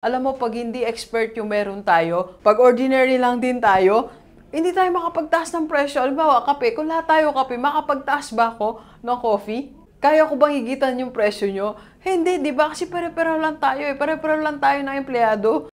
Alam mo, pag hindi expert yung meron tayo, pag ordinary lang din tayo, hindi tayo makapagtaas ng presyo. Halimbawa, kape, kung lahat tayo kape, makapagtaas ba ako ng coffee? Kaya ko bang higitan yung presyo nyo? Hindi, di ba? Kasi pare-pareho lang tayo eh. Pare-pareho lang tayo ng empleyado.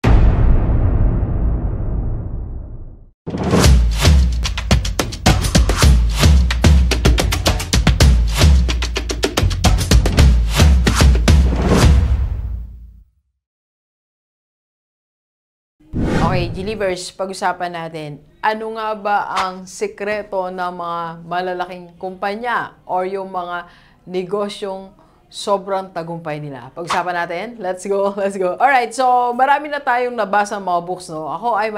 Okay, Gilivers, pag-usapan natin, ano nga ba ang sekreto ng mga malalaking kumpanya or yung mga negosyong sobrang tagumpay nila? Pag-usapan natin, let's go, let's go. Alright, so marami na tayong nabasa mga books, no? Ako, I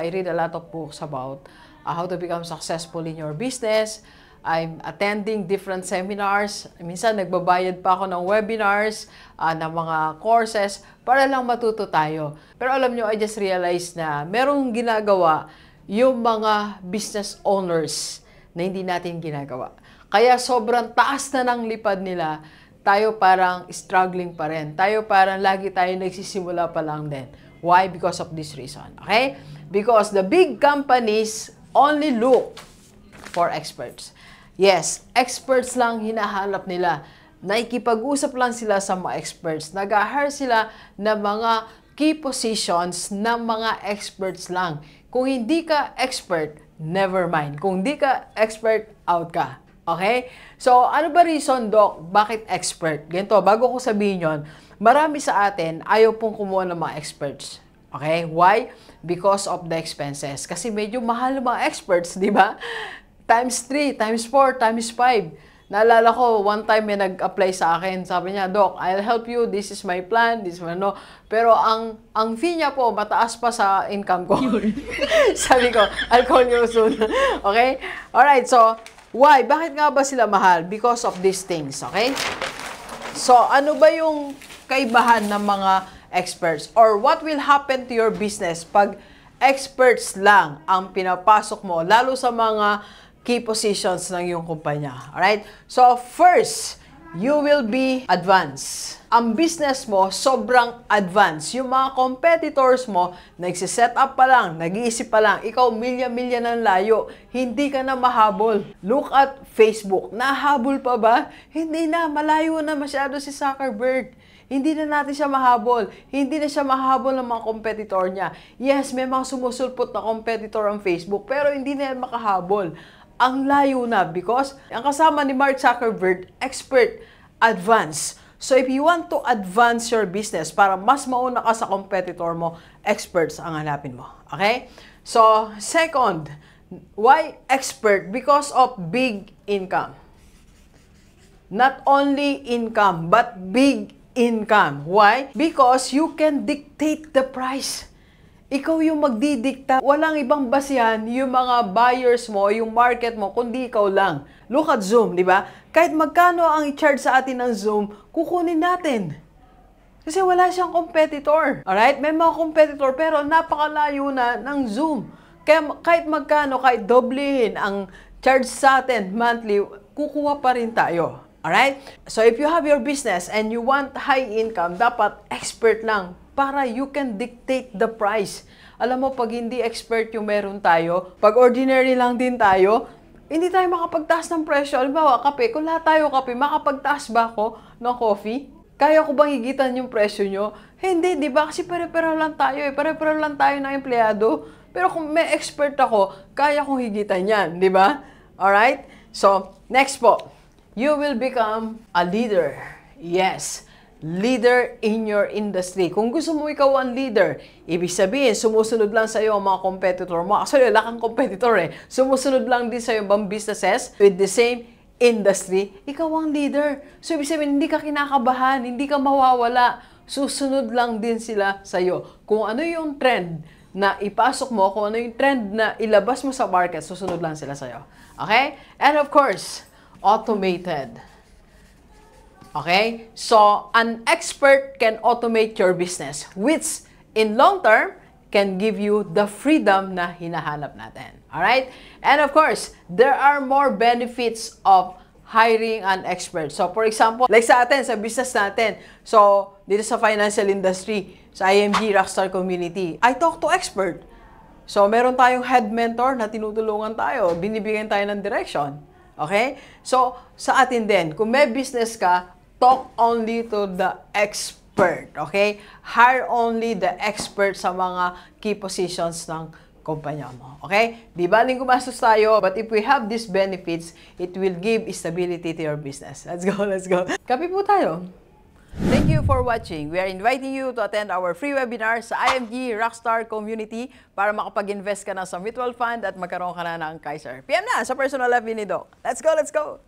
read a lot of books about how to become successful in your business. I'm attending different seminars. Minsan, nagbabayad pa ako ng webinars, ng mga courses, para lang matuto tayo. Pero alam nyo, I just realized na merong ginagawa yung mga business owners na hindi natin ginagawa. Kaya sobrang taas na ng lipad nila, tayo parang struggling pa rin. Tayo parang lagi tayo nagsisimula pa lang din. Why? Because of this reason. Okay? Because the big companies only look for experts. Yes, experts lang hinahanap nila. Nakikipag-usap lang sila sa mga experts. Nag-hire sila ng mga key positions ng mga experts lang. Kung hindi ka expert, never mind. Kung hindi ka expert, out ka. Okay? So, ano ba reason, Doc? Bakit expert? Ganito, bago ko sabihin yon, marami sa atin ayaw pong kumuha ng mga experts. Okay? Why? Because of the expenses. Kasi medyo mahal ng mga experts, di ba? Times 3, times 4, times 5. Naalala ko, one time may nag-apply sa akin. Sabi niya, Doc, I'll help you. This is my plan. This is my no. Pero ang fee niya po, mataas pa sa income ko. Sabi ko, I'll call you soon. Okay? Alright, so, why? Bakit nga ba sila mahal? Because of these things. Okay? So, ano ba yung kaibahan ng mga experts? Or what will happen to your business pag experts lang ang pinapasok mo, lalo sa mga key positions ng iyong kumpanya. Alright? So, first, you will be advanced. Ang business mo, sobrang advanced. Yung mga competitors mo, nagsiset up pa lang, nag-iisip pa lang, ikaw milya-milya ng layo, hindi ka na mahabol. Look at Facebook. Nahabol pa ba? Hindi na, malayo na masyado si Zuckerberg. Hindi na natin siya mahabol. Hindi na siya mahabol ng mga competitor niya. Yes, may mga sumusulpot na competitor ang Facebook, pero hindi na yan makahabol. Ang layo na because ang kasama ni Mark Zuckerberg, expert, advanced. So if you want to advance your business para mas mauna ka sa competitor mo, experts ang hanapin mo. Okay? So, second, why expert? Because of big income. Not only income, but big income. Why? Because you can dictate the price. Ikaw yung magdidikta. Walang ibang basihan yung mga buyers mo, yung market mo, kundi ikaw lang. Look at Zoom, di ba? Kahit magkano ang i-charge sa atin ng Zoom, kukunin natin. Kasi wala siyang competitor. Alright? May mga competitor pero napakalayo na ng Zoom. Kaya kahit magkano, kahit doblehin ang charge sa atin monthly, kukuha pa rin tayo. Alright? So if you have your business and you want high income, dapat expert lang para you can dictate the price. Alam mo, pag hindi expert yung meron tayo, pag ordinary lang din tayo, hindi tayo makapagtaas ng presyo. Halimbawa, kape, kung lahat tayo kape, makapagtaas ba ako ng coffee? Kaya ko bang higitan yung presyo nyo? Hindi, di ba? Kasi pare-pareho lang tayo eh. Pare-pareho lang tayo ng empleyado. Pero kung may expert ako, kaya kong higitan yan, di ba? Alright? So, next po. You will become a leader. Yes. Leader in your industry. Kung gusto mo ikaw ang leader, ibig sabihin, sumusunod lang sa iyo ang mga competitor mo. Actually, wala kang competitor eh. Sumusunod lang din sa iyo ang businesses with the same industry. Ikaw ang leader. So, ibig sabihin, hindi ka kinakabahan, hindi ka mawawala. Susunod lang din sila sa iyo. Kung ano yung trend na ipasok mo, kung ano yung trend na ilabas mo sa market, susunod lang sila sa iyo. Okay? And of course, automated. Okay? So, an expert can automate your business, which in long term can give you the freedom na hinahanap natin. Alright? And of course, there are more benefits of hiring an expert. So, for example, like sa atin, sa business natin, so, dito sa financial industry, sa IMG Rockstar Community. I talk to expert. So, meron tayong head mentor na tinutulungan tayo. Binibigyan tayo ng direction. Okay? So, sa atin din, kung may business ka, talk only to the expert. Okay? Hire only the expert sa mga key positions ng kumpanya mo. Okay? Di baling gumastos tayo, but if we have these benefits, it will give stability to your business. Let's go, let's go. Kape po tayo. Thank you for watching. We are inviting you to attend our free webinar sa IMG Rockstar Community para makapag-invest ka na sa mutual fund at magkaroon ka na ng Kaiser. PM na sa personal life ni Doc. Let's go, let's go!